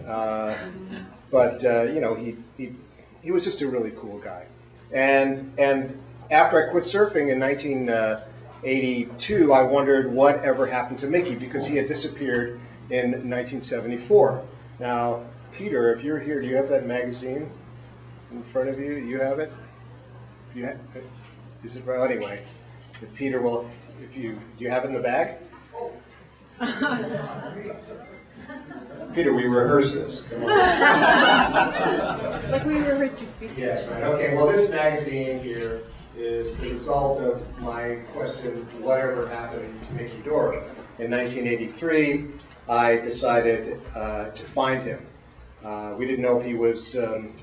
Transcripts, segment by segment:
But you know, he was just a really cool guy. And after I quit surfing in 1982, I wondered what ever happened to Mickey, because he had disappeared in 1974. Now, Peter, if you're here, do you have that magazine in front of you? You have it? Is it well? Anyway, if Peter will, do you have it in the bag? Peter, we rehearsed this. Come on. Like we rehearsed your speech. Yes, right. Okay, well, this magazine here is the result of my question, whatever happened to Mickey Dora? In 1983, I decided to find him. We didn't know if he was an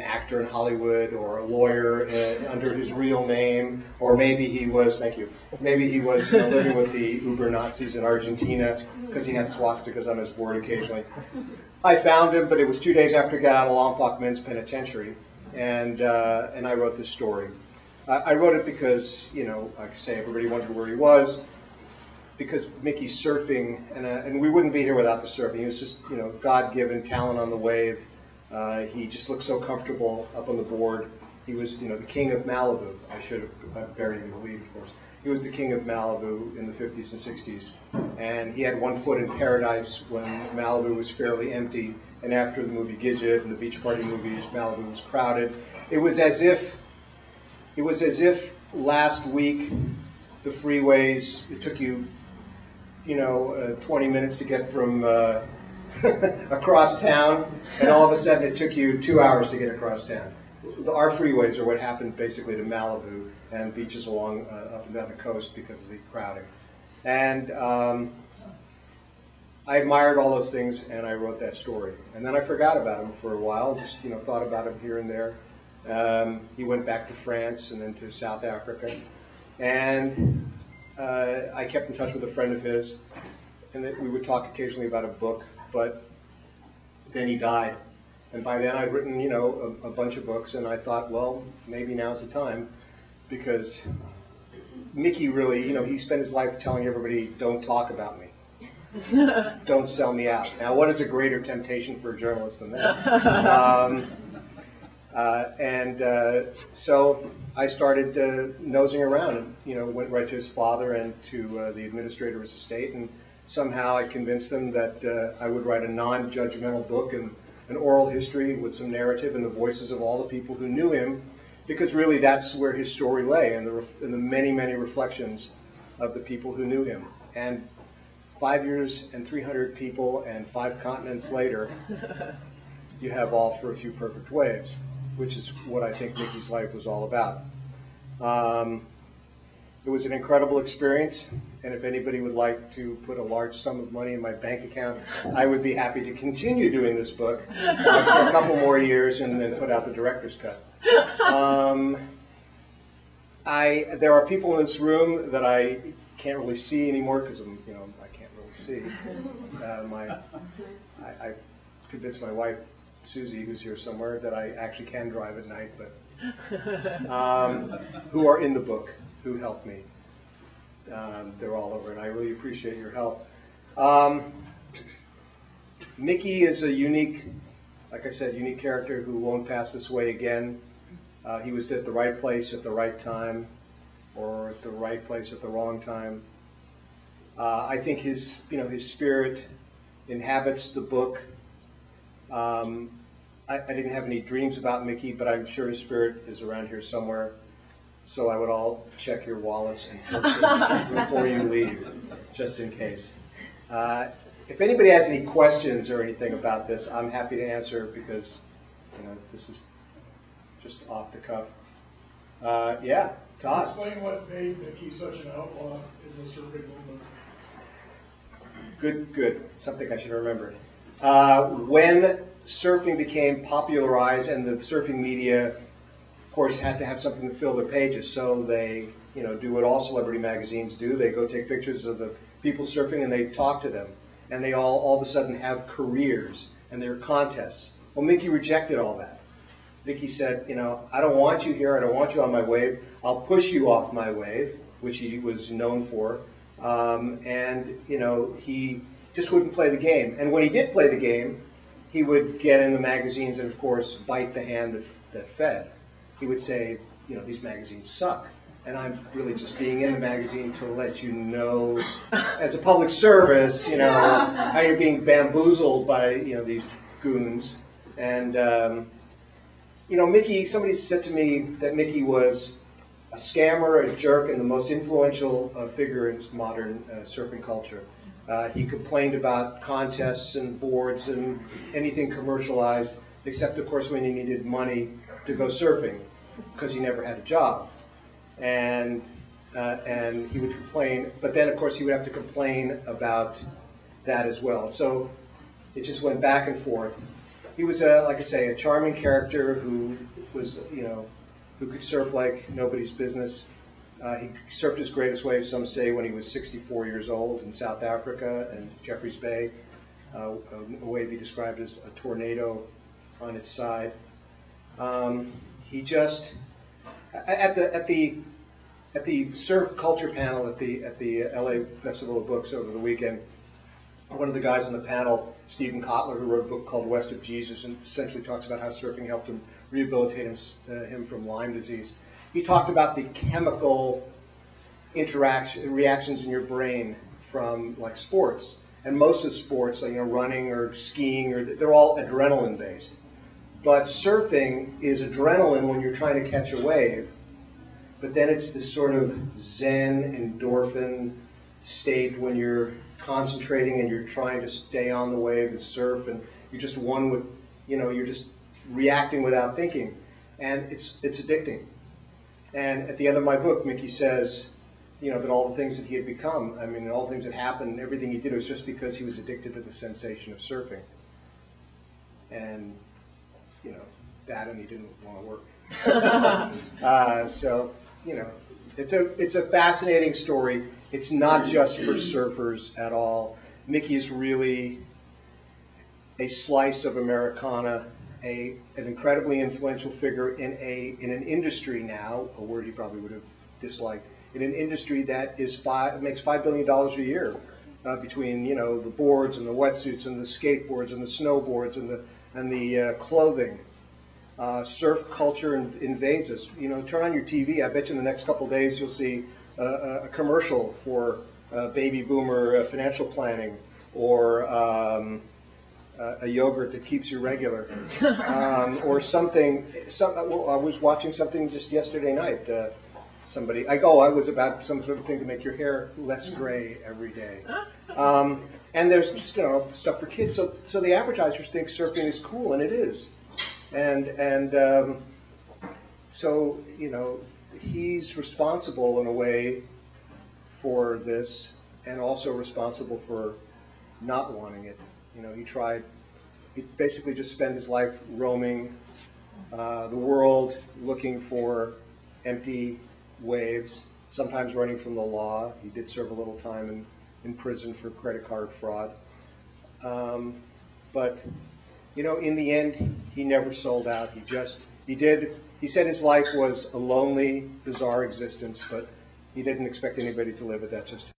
actor in Hollywood or a lawyer under his real name, or maybe he was, thank you, maybe he was living with the Uber Nazis in Argentina because he had swastikas on his board occasionally. I found him, but it was 2 days after he got out of Lompoc Men's Penitentiary, and I wrote this story. I wrote it because, you know, like I say, everybody wondered where he was, because Mickey's surfing, and we wouldn't be here without the surfing. He was just, you know, God-given talent on the wave. He just looked so comfortable up on the board. He was, you know, the king of Malibu. I should have buried him in the lead, of course. He was the king of Malibu in the 50s and 60s. And he had one foot in paradise when Malibu was fairly empty. And after the movie Gidget and the beach party movies, Malibu was crowded. It was as if last week the freeways, it took you, you know, 20 minutes to get from across town, and all of a sudden it took you 2 hours to get across town. Our freeways are what happened basically to Malibu and beaches along up and down the coast because of the crowding. And I admired all those things, and I wrote that story. And then I forgot about him for a while, just, you know, thought about him here and there. He went back to France and then to South Africa. And I kept in touch with a friend of his, and that we would talk occasionally about a book, but then he died. And by then I'd written, you know, a bunch of books, and I thought, well, maybe now's the time, because Mickey really, you know, he spent his life telling everybody, don't talk about me. Don't sell me out. Now, what is a greater temptation for a journalist than that? So I started nosing around, and, you know, went right to his father and to the administrator of his estate, and somehow I convinced them that I would write a non-judgmental book and an oral history with some narrative and the voices of all the people who knew him, because really that's where his story lay, in the many, many reflections of the people who knew him. And 5 years and 300 people and 5 continents later, you have All for a Few Perfect Waves, which is what I think Mickey's life was all about. It was an incredible experience, and if anybody would like to put a large sum of money in my bank account, I would be happy to continue doing this book for a couple more years and then put out the director's cut. There are people in this room that I can't really see anymore because I'm, you know, I can't really see. I convinced my wife, Susie, who's here somewhere, that I actually can drive at night, but who are in the book, who helped me. They're all over, and I really appreciate your help. Mickey is a unique, like I said, unique character who won't pass this way again. He was at the right place at the right time, or at the right place at the wrong time. I think his, you know, his spirit inhabits the book. I didn't have any dreams about Mickey, but I'm sure his spirit is around here somewhere. So I would all check your wallets and purses before you leave, just in case. If anybody has any questions or anything about this, I'm happy to answer, because, you know, this is just off the cuff. Yeah, Todd. Explain what made Mickey such an outlaw in the surfing movement. Good. Something I should have remembered. When surfing became popularized and the surfing media, of course, had to have something to fill their pages, so they, you know, do what all celebrity magazines do. They go take pictures of the people surfing and they talk to them, and they all of a sudden have careers and there are contests. Well, Mickey rejected all that. Mickey said, you know, I don't want you here. I don't want you on my wave. I'll push you off my wave, which he was known for. And, you know, he just wouldn't play the game. And when he did play the game, he would get in the magazines and, of course, bite the hand that fed. He would say, you know, these magazines suck. And I'm really just being in the magazine to let you know, as a public service, you know, how you're being bamboozled by, you know, these goons. And, you know, Mickey, somebody said to me that Mickey was a scammer, a jerk, and the most influential figure in modern surfing culture. He complained about contests and boards and anything commercialized, except, of course, when he needed money to go surfing, because he never had a job. And he would complain, but then, of course, he would have to complain about that as well. So it just went back and forth. He was, like I say, a charming character who was, you know, who could surf like nobody's business. He surfed his greatest wave, some say, when he was 64 years old in South Africa and Jeffreys Bay, a wave he described as a tornado on its side. He just, at the surf culture panel at the LA Festival of Books over the weekend, one of the guys on the panel, Stephen Kotler, who wrote a book called West of Jesus, and essentially talks about how surfing helped him rehabilitate him from Lyme disease. He talked about the chemical reactions in your brain from like sports, and most of sports, like, you know, running or skiing, or they're all adrenaline based. But surfing is adrenaline when you're trying to catch a wave, but then it's this sort of zen endorphin state when you're concentrating and you're trying to stay on the wave and surf, and you're just one with, you know, you're just reacting without thinking, and it's addicting. And at the end of my book, Mickey says, you know, that all the things that he had become, I mean, all the things that happened, everything he did was just because he was addicted to the sensation of surfing. And, you know, that, and he didn't want to work. So, you know, it's a fascinating story. It's not just for surfers at all. Mickey is really a slice of Americana, an incredibly influential figure in an industry now, a word he probably would have disliked, in an industry that makes $5 billion a year between, you know, the boards and the wetsuits and the skateboards and the snowboards and the clothing. Surf culture invades us. You know, turn on your TV. I bet you in the next couple of days you'll see a commercial for baby boomer financial planning, or a yogurt that keeps you regular, or something. I was watching something just yesterday night. I was about some sort of thing to make your hair less gray every day. And there's just, you know, stuff for kids. So the advertisers think surfing is cool, and it is. And so, you know, he's responsible in a way for this, and also responsible for not wanting it. You know, he basically just spent his life roaming the world looking for empty waves, sometimes running from the law. He did serve a little time in prison for credit card fraud. But, you know, in the end, he never sold out. He said his life was a lonely, bizarre existence, but he didn't expect anybody to live it. That's just